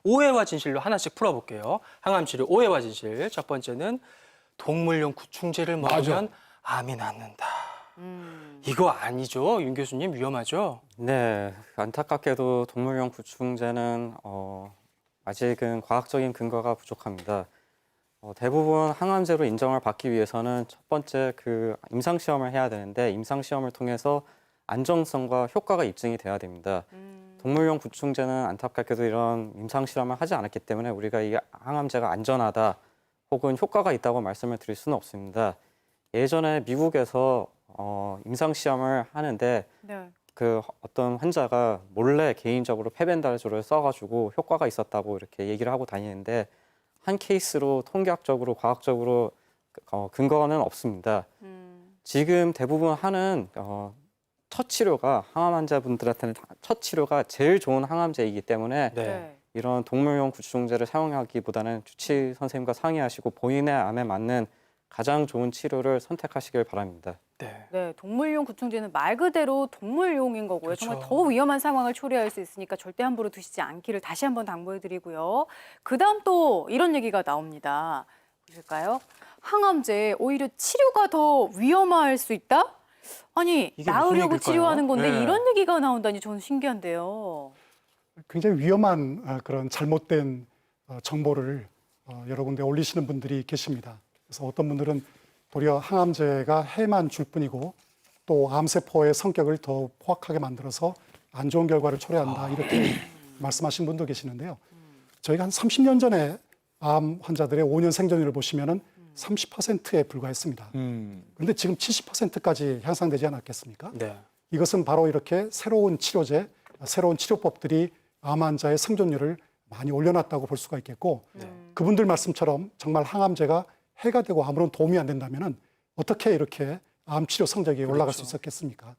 오해와 진실로 하나씩 풀어볼게요. 항암 치료 오해와 진실. 첫 번째는 동물용 구충제를 먹으면 암이 낫는다. 이거 아니죠, 윤 교수님? 위험하죠? 네, 안타깝게도 동물용 구충제는 아직은 과학적인 근거가 부족합니다. 대부분 항암제로 인정을 받기 위해서는 첫 번째 임상 시험을 해야 되는데 임상 시험을 통해서 안정성과 효과가 입증이 돼야 됩니다. 동물용 구충제는 안타깝게도 이런 임상 실험을 하지 않았기 때문에 우리가 이 항암제가 안전하다 혹은 효과가 있다고 말씀을 드릴 수는 없습니다. 예전에 미국에서 임상 시험을 하는데 네. 어떤 환자가 몰래 개인적으로 페벤달조를 써가지고 효과가 있었다고 이렇게 얘기를 하고 다니는데 한 케이스로 통계학적으로 과학적으로 근거는 없습니다. 지금 대부분 하는 첫 치료가 항암 환자분들한테는 첫 치료가 제일 좋은 항암제이기 때문에 네. 이런 동물용 구충제를 사용하기보다는 주치 선생님과 상의하시고 본인의 암에 맞는 가장 좋은 치료를 선택하시길 바랍니다. 네. 네, 동물용 구충제는 말 그대로 동물용인 거고요. 그렇죠. 정말 더 위험한 상황을 초래할 수 있으니까 절대 함부로 드시지 않기를 다시 한번 당부해드리고요. 그다음 또 이런 얘기가 나옵니다. 보실까요? 항암제 오히려 치료가 더 위험할 수 있다? 아니, 이게 무슨 나으려고 얘기일까요? 치료하는 건데 네. 이런 얘기가 나온다니 저는 신기한데요. 굉장히 위험한 그런 잘못된 정보를 여러 군데 올리시는 분들이 계십니다. 그래서 어떤 분들은 도리어 항암제가 해만 줄 뿐이고 또 암세포의 성격을 더 포악하게 만들어서 안 좋은 결과를 초래한다 이렇게 말씀하신 분도 계시는데요. 저희가 한 30년 전에 암 환자들의 5년 생존율을 보시면은 30%에 불과했습니다. 그런데 지금 70%까지 향상되지 않았겠습니까? 네. 이것은 바로 이렇게 새로운 치료제, 새로운 치료법들이 암 환자의 생존율을 많이 올려놨다고 볼 수가 있겠고 그분들 말씀처럼 정말 항암제가 해가 되고 아무런 도움이 안 된다면 어떻게 이렇게 암 치료 성적이 올라갈 수 있었겠습니까?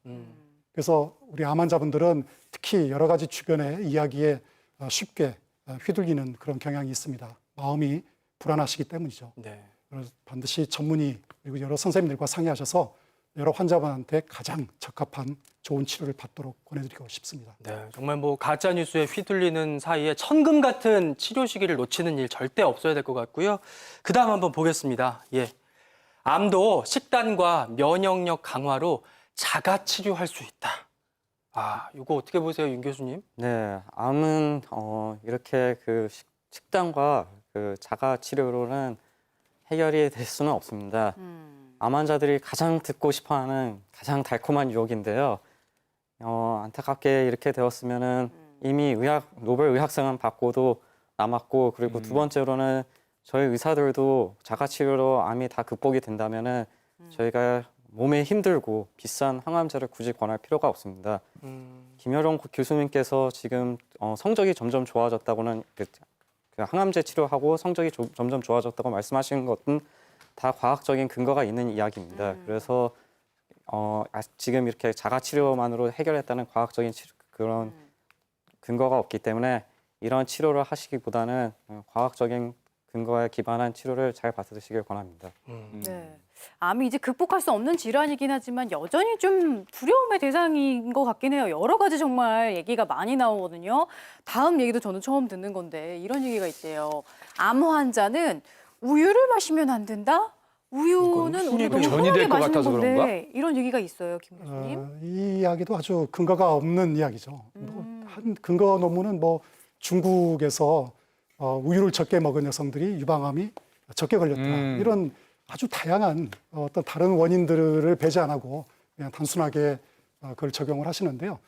그래서 우리 암 환자분들은 특히 여러 가지 주변의 이야기에 쉽게 휘둘리는 그런 경향이 있습니다. 마음이 불안하시기 때문이죠. 네. 그래서 반드시 전문의 그리고 여러 선생님들과 상의하셔서 여러 환자분한테 가장 적합한 좋은 치료를 받도록 권해드리고 싶습니다. 네, 정말 뭐 가짜 뉴스에 휘둘리는 사이에 천금 같은 치료 시기를 놓치는 일 절대 없어야 될 것 같고요. 그다음 한번 보겠습니다. 예, 암도 식단과 면역력 강화로 자가 치료할 수 있다. 아, 이거 어떻게 보세요, 윤 교수님? 네, 암은 이렇게 식단과 자가 치료로는 해결이 될 수는 없습니다. 암 환자들이 가장 듣고 싶어하는 가장 달콤한 유혹인데요. 안타깝게 이렇게 되었으면은 이미 노벨 의학상은 받고도 남았고 그리고 두 번째로는 저희 의사들도 자가 치료로 암이 다 극복이 된다면은 저희가 몸에 힘들고 비싼 항암제를 굳이 권할 필요가 없습니다. 김여령 교수님께서 지금 성적이 점점 좋아졌다고는 그 항암제 치료하고 성적이 점점 좋아졌다고 말씀하시는 것은 다 과학적인 근거가 있는 이야기입니다. 그래서 지금 이렇게 자가 치료만으로 해결했다는 과학적인 그런 근거가 없기 때문에 이런 치료를 하시기보다는 과학적인 근거에 기반한 치료를 잘 받으시길 권합니다. 네. 암이 이제 극복할 수 없는 질환이긴 하지만 여전히 좀 두려움의 대상인 것 같긴 해요. 여러 가지 정말 얘기가 많이 나오거든요. 다음 얘기도 저는 처음 듣는 건데 이런 얘기가 있대요. 암 환자는 우유를 마시면 안 된다? 우유는 우리 너무 전이 편하게 될것 마시는 같아서 건데 그런가? 이런 얘기가 있어요, 김 교수님. 이 이야기도 아주 근거가 없는 이야기죠. 한 근거 논문은 뭐 중국에서 우유를 적게 먹은 여성들이 유방암이 적게 걸렸다. 이런 아주 다양한 어떤 다른 원인들을 배제 안 하고 그냥 단순하게 그걸 적용을 하시는데요.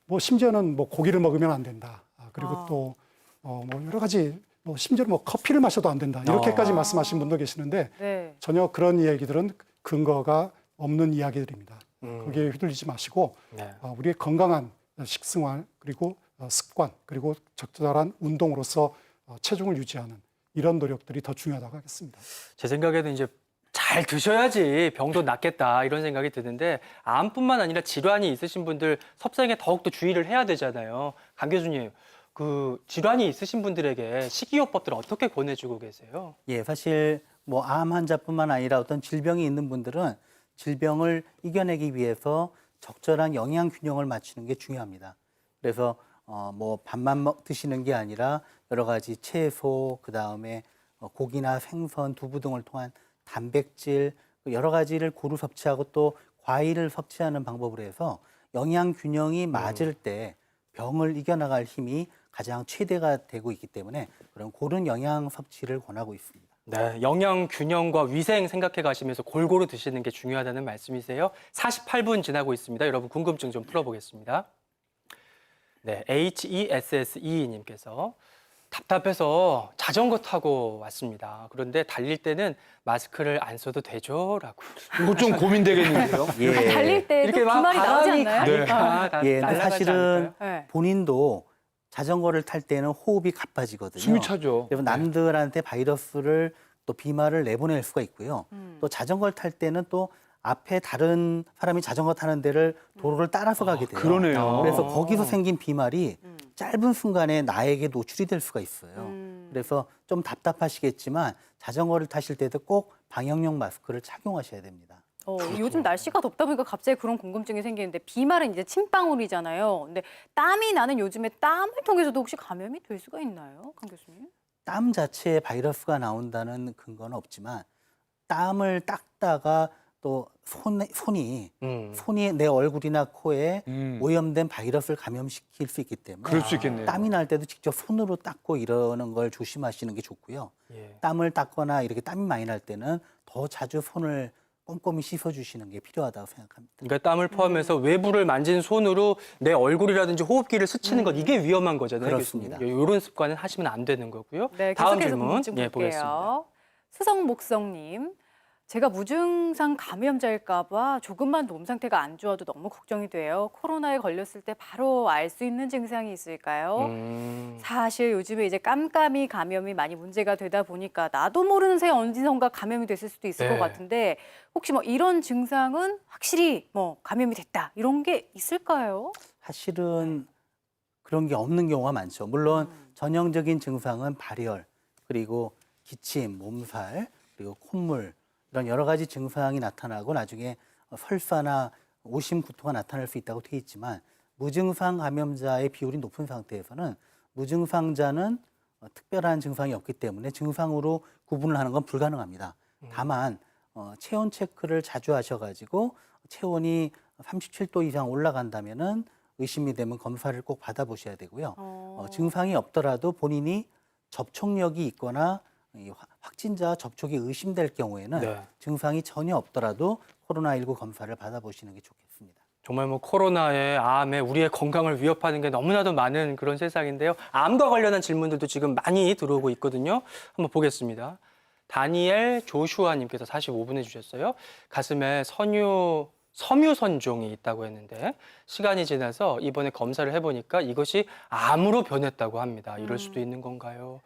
뭐 심지어는 뭐 고기를 먹으면 안 된다. 그리고 또 뭐 여러 가지 뭐 심지어는 뭐 커피를 마셔도 안 된다. 이렇게까지 말씀하신 분도 계시는데 네. 전혀 그런 이야기들은 근거가 없는 이야기들입니다. 거기에 휘둘리지 마시고 네. 우리의 건강한 식생활 그리고 습관 그리고 적절한 운동으로서 체중을 유지하는 이런 노력들이 더 중요하다고 하겠습니다. 제 생각에는 이제 잘 드셔야지 병도 낫겠다 이런 생각이 드는데 암뿐만 아니라 질환이 있으신 분들 섭생에 더욱더 주의를 해야 되잖아요. 강 교수님, 그 질환이 있으신 분들에게 식이요법들을 어떻게 권해주고 계세요? 예, 사실 뭐 암 환자뿐만 아니라 어떤 질병이 있는 분들은 질병을 이겨내기 위해서 적절한 영양 균형을 맞추는 게 중요합니다. 그래서 뭐 밥만 드시는 게 아니라 여러 가지 채소, 그다음에 고기나 생선, 두부 등을 통한 단백질 여러 가지를 고루 섭취하고 또 과일을 섭취하는 방법으로 해서 영양 균형이 맞을 때 병을 이겨나갈 힘이 가장 최대가 되고 있기 때문에 그런 고른 영양 섭취를 권하고 있습니다. 네, 영양 균형과 위생 생각해 가시면서 골고루 드시는 게 중요하다는 말씀이세요. 48분 지나고 있습니다. 여러분 궁금증 좀 풀어보겠습니다. 네, HESSE님께서 답답해서 자전거 타고 왔습니다. 그런데 달릴 때는 마스크를 안 써도 되죠? 라고. 이거 좀 고민되겠는데요? 예. 달릴 때도 이렇게 막 비말이 나오지 바람이 않나요? 가니까 다 예, 근데 날아가지 사실은 않을까요? 네. 본인도 자전거를 탈 때는 호흡이 가빠지거든요. 숨이 차죠. 그래서 남들한테 바이러스를 또 비말을 내보낼 수가 있고요. 또 자전거를 탈 때는 또 앞에 다른 사람이 자전거 타는 데를 도로를 따라서 가게 돼요. 그러네요. 그래서 거기서 생긴 비말이 짧은 순간에 나에게 노출이 될 수가 있어요. 그래서 좀 답답하시겠지만 자전거를 타실 때도 꼭 방역용 마스크를 착용하셔야 됩니다. 요즘 날씨가 덥다 보니까 갑자기 그런 궁금증이 생기는데 비말은 이제 침방울이잖아요. 근데 땀이 나는 요즘에 땀을 통해서도 혹시 감염이 될 수가 있나요, 강 교수님? 땀 자체에 바이러스가 나온다는 근거는 없지만 땀을 닦다가 또 손이 내 얼굴이나 코에 오염된 바이러스를 감염시킬 수 있기 때문에 그럴 수 있겠네요. 땀이 날 때도 직접 손으로 닦고 이러는 걸 조심하시는 게 좋고요. 예. 땀을 닦거나 이렇게 땀이 많이 날 때는 더 자주 손을 꼼꼼히 씻어주시는 게 필요하다고 생각합니다. 그러니까 땀을 포함해서 외부를 만진 손으로 내 얼굴이라든지 호흡기를 스치는 것 이게 위험한 거잖아요. 그렇습니다. 이런 습관은 하시면 안 되는 거고요. 네, 다음 계속해서 질문 궁금증 예, 볼게요. 보겠습니다. 수성목성님, 제가 무증상 감염자일까 봐 조금만 몸 상태가 안 좋아도 너무 걱정이 돼요. 코로나에 걸렸을 때 바로 알 수 있는 증상이 있을까요? 사실 요즘에 이제 깜깜이 감염이 많이 문제가 되다 보니까 나도 모르는 새에 어디선가 감염이 됐을 수도 있을 네. 것 같은데 혹시 뭐 이런 증상은 확실히 뭐 감염이 됐다 이런 게 있을까요? 사실은 그런 게 없는 경우가 많죠. 물론 전형적인 증상은 발열, 그리고 기침, 몸살, 그리고 콧물 이런 여러 가지 증상이 나타나고 나중에 설사나 오심, 구토가 나타날 수 있다고 되어 있지만 무증상 감염자의 비율이 높은 상태에서는 무증상자는 특별한 증상이 없기 때문에 증상으로 구분을 하는 건 불가능합니다. 다만 체온 체크를 자주 하셔가지고 체온이 37도 이상 올라간다면은 의심이 되면 검사를 꼭 받아보셔야 되고요. 증상이 없더라도 본인이 접촉력이 있거나 이 확진자 접촉이 의심될 경우에는 네. 증상이 전혀 없더라도 코로나19 검사를 받아보시는 게 좋겠습니다. 정말 뭐 코로나에 암에 우리의 건강을 위협하는 게 너무나도 많은 그런 세상인데요. 암과 관련한 질문들도 지금 많이 들어오고 있거든요. 한번 보겠습니다. 다니엘 조슈아님께서 45분 해주셨어요. 가슴에 섬유선종이 있다고 했는데 시간이 지나서 이번에 검사를 해보니까 이것이 암으로 변했다고 합니다. 이럴 수도 있는 건가요?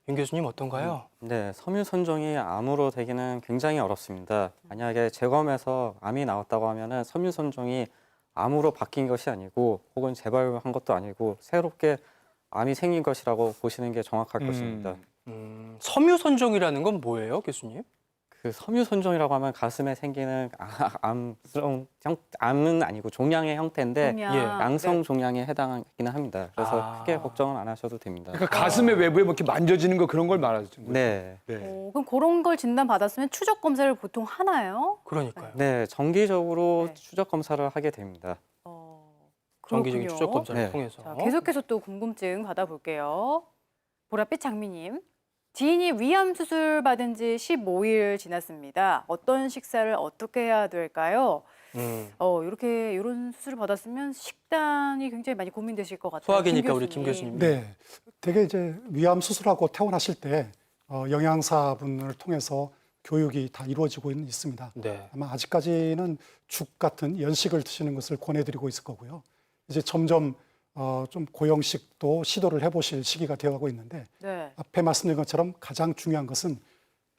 윤 교수님 어떤가요? 네, 섬유선종이 암으로 되기는 굉장히 어렵습니다. 만약에 재검에서 암이 나왔다고 하면은 섬유선종이 암으로 바뀐 것이 아니고 혹은 재발한 것도 아니고 새롭게 암이 생긴 것이라고 보시는 게 정확할 것입니다. 섬유선종이라는 건 뭐예요, 교수님? 그 섬유선종이라고 하면 가슴에 생기는 암은 아니고 종양의 형태인데 종양. 예, 양성 종양에 해당하기는 합니다. 그래서 아. 크게 걱정은 안 하셔도 됩니다. 그러니까 가슴의 외부에 뭐 이렇게 만져지는 거 그런 걸 말하는 거죠. 네. 네. 그럼 그런 걸 진단 받았으면 추적 검사를 보통 하나요? 그러니까요. 네, 정기적으로 네. 추적 검사를 하게 됩니다. 정기적인 그렇군요. 추적 검사를 네. 통해서. 자, 계속해서 또 궁금증 받아볼게요. 보랏빛 장미님. 지인이 위암 수술 받은 지 15일 지났습니다. 어떤 식사를 어떻게 해야 될까요? 이렇게 이런 수술을 받았으면 식단이 굉장히 많이 고민되실 것 같아요. 소화기니까 김 우리 김 교수님. 네, 되게 이제 위암 수술하고 퇴원하실 때 영양사분을 통해서 교육이 다 이루어지고 있습니다. 네. 아마 아직까지는 죽 같은 연식을 드시는 것을 권해드리고 있을 거고요. 이제 점점 좀 고형식도 시도를 해보실 시기가 되어가고 있는데 네. 앞에 말씀드린 것처럼 가장 중요한 것은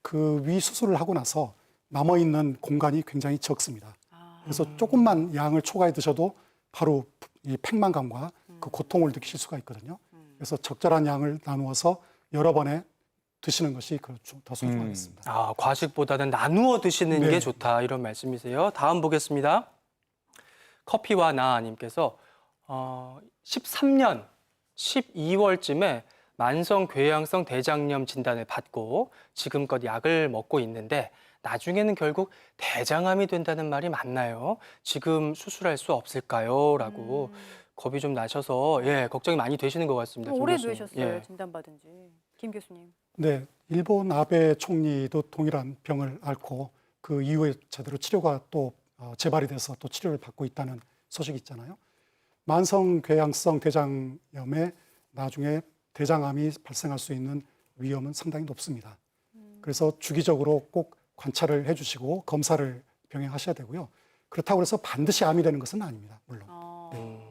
그 위 수술을 하고 나서 남아있는 공간이 굉장히 적습니다. 그래서 조금만 양을 초과해 드셔도 바로 이 팽만감과 그 고통을 느끼실 수가 있거든요. 그래서 적절한 양을 나누어서 여러 번에 드시는 것이 더 소중하겠습니다. 아, 과식보다는 나누어 드시는 네. 게 좋다 이런 말씀이세요. 다음 보겠습니다. 커피와 나님께서 13년 12월쯤에 만성 궤양성 대장염 진단을 받고 지금껏 약을 먹고 있는데 나중에는 결국 대장암이 된다는 말이 맞나요? 지금 수술할 수 없을까요? 라고 겁이 좀 나셔서 걱정이 많이 되시는 것 같습니다. 김 오래 교수님. 되셨어요, 예. 진단받은 지. 김 교수님. 네, 일본 아베 총리도 동일한 병을 앓고 그 이후에 제대로 치료가 또 재발이 돼서 또 치료를 받고 있다는 소식이 있잖아요. 만성 궤양성 대장염에 나중에 대장암이 발생할 수 있는 위험은 상당히 높습니다. 그래서 주기적으로 꼭 관찰을 해주시고 검사를 병행하셔야 되고요. 그렇다고 해서 반드시 암이 되는 것은 아닙니다. 물론. 어. 음.